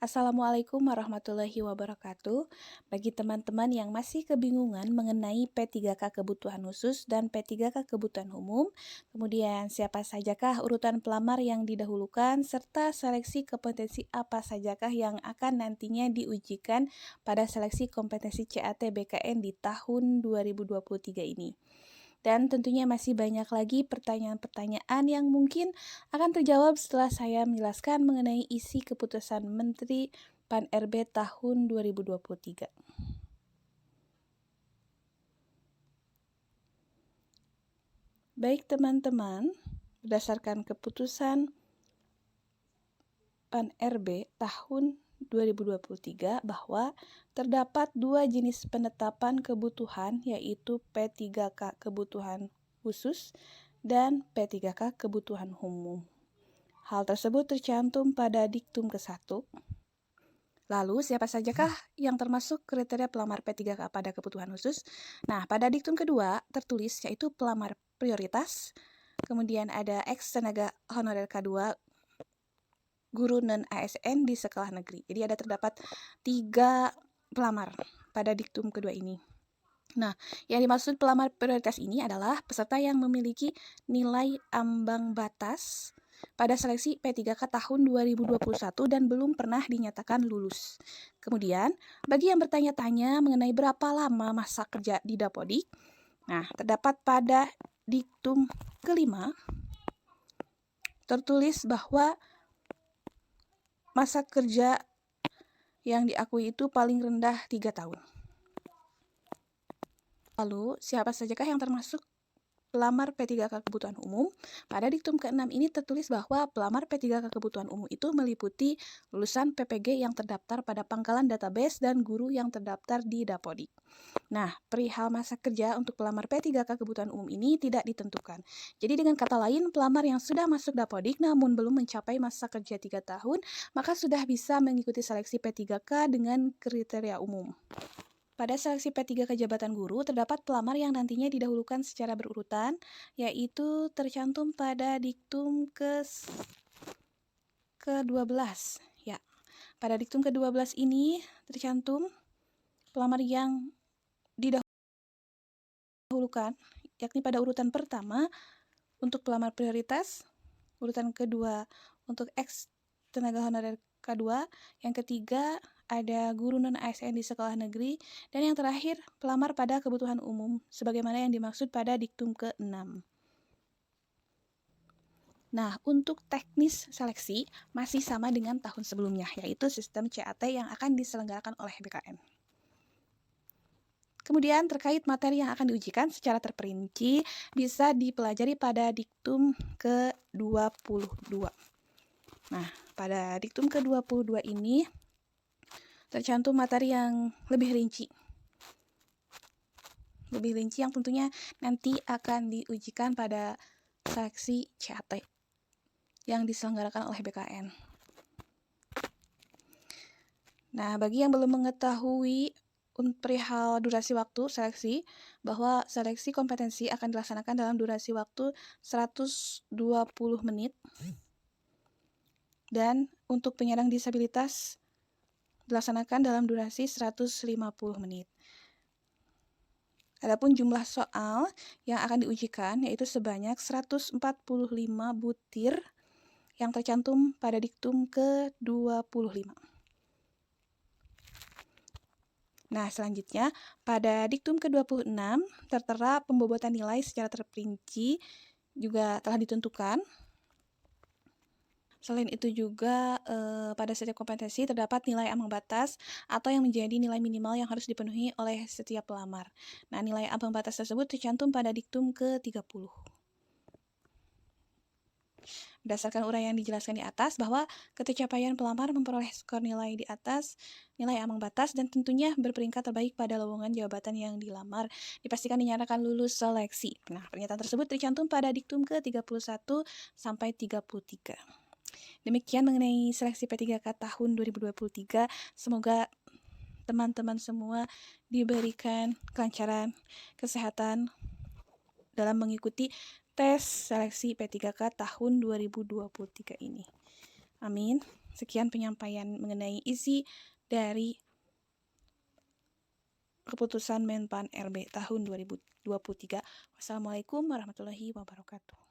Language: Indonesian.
Assalamualaikum warahmatullahi wabarakatuh. Bagi teman-teman yang masih kebingungan mengenai P3K kebutuhan khusus dan P3K kebutuhan umum, kemudian siapa sajakah urutan pelamar yang didahulukan, serta seleksi kompetensi apa sajakah yang akan nantinya diujikan pada seleksi kompetensi CAT BKN di tahun 2023 ini. Dan tentunya masih banyak lagi pertanyaan-pertanyaan yang mungkin akan terjawab setelah saya menjelaskan mengenai isi keputusan Menteri PAN-RB tahun 2023. Baik teman-teman, berdasarkan keputusan PAN-RB tahun 2023 bahwa terdapat dua jenis penetapan kebutuhan, yaitu P3K kebutuhan khusus dan P3K kebutuhan umum. Hal tersebut tercantum pada diktum ke-1. Lalu, siapa sajakah yang termasuk kriteria pelamar P3K pada kebutuhan khusus? Nah, pada diktum kedua tertulis yaitu pelamar prioritas, kemudian ada ex tenaga honorer K2, guru non-ASN di sekolah negeri. Jadi ada terdapat 3 pelamar pada diktum kedua ini. Nah, yang dimaksud pelamar prioritas ini adalah peserta yang memiliki nilai ambang batas pada seleksi P3K tahun 2021 dan belum pernah dinyatakan lulus. Kemudian, bagi yang bertanya-tanya mengenai berapa lama masa kerja di Dapodik, nah, terdapat pada diktum kelima tertulis bahwa masa kerja yang diakui itu paling rendah 3 tahun. Lalu, siapa sajakah yang termasuk pelamar P3K kebutuhan umum? Pada diktum ke-6 ini tertulis bahwa pelamar P3K kebutuhan umum itu meliputi lulusan PPG yang terdaftar pada pangkalan database dan guru yang terdaftar di Dapodik. Nah, perihal masa kerja untuk pelamar P3K kebutuhan umum ini tidak ditentukan. Jadi dengan kata lain, pelamar yang sudah masuk Dapodik namun belum mencapai masa kerja 3 tahun, maka sudah bisa mengikuti seleksi P3K dengan kriteria umum. Pada seleksi P3K jabatan guru, terdapat pelamar yang nantinya didahulukan secara berurutan, yaitu tercantum pada diktum ke-12. Ya, pada diktum ke-12 ini tercantum pelamar yang didahulukan, yakni pada urutan pertama untuk pelamar prioritas, urutan kedua untuk ex tenaga honorer K2, yang ketiga ada guru non-ASN di sekolah negeri, dan yang terakhir pelamar pada kebutuhan umum, sebagaimana yang dimaksud pada diktum ke-6. Nah, untuk teknis seleksi masih sama dengan tahun sebelumnya, yaitu sistem CAT yang akan diselenggarakan oleh BKN. Kemudian terkait materi yang akan diujikan secara terperinci bisa dipelajari pada diktum ke-22. Nah, pada diktum ke-22 ini tercantum materi yang lebih rinci. Lebih rinci yang tentunya nanti akan diujikan pada seleksi CAT yang diselenggarakan oleh BKN. Nah, bagi yang belum mengetahui perihal durasi waktu seleksi, bahwa seleksi kompetensi akan dilaksanakan dalam durasi waktu 120 menit. Dan untuk penyandang disabilitas dilaksanakan dalam durasi 150 menit. Adapun jumlah soal yang akan diujikan yaitu sebanyak 145 butir yang tercantum pada diktum ke-25. Nah, selanjutnya pada diktum ke-26 tertera pembobotan nilai secara terperinci juga telah ditentukan. Selain itu juga pada setiap kompetensi terdapat nilai ambang batas atau yang menjadi nilai minimal yang harus dipenuhi oleh setiap pelamar. Nah, nilai ambang batas tersebut tercantum pada diktum ke-30. Berdasarkan uraian yang dijelaskan di atas bahwa ketercapaian pelamar memperoleh skor nilai di atas nilai ambang batas dan tentunya berperingkat terbaik pada lowongan jabatan yang dilamar dipastikan dinyatakan lulus seleksi. Nah, pernyataan tersebut tercantum pada diktum ke-31 sampai 33. Demikian mengenai seleksi P3K tahun 2023. Semoga teman-teman semua diberikan kelancaran kesehatan dalam mengikuti tes seleksi P3K tahun 2023 ini. Amin. Sekian penyampaian mengenai isi dari keputusan Menpan RB tahun 2023. Wassalamualaikum warahmatullahi wabarakatuh.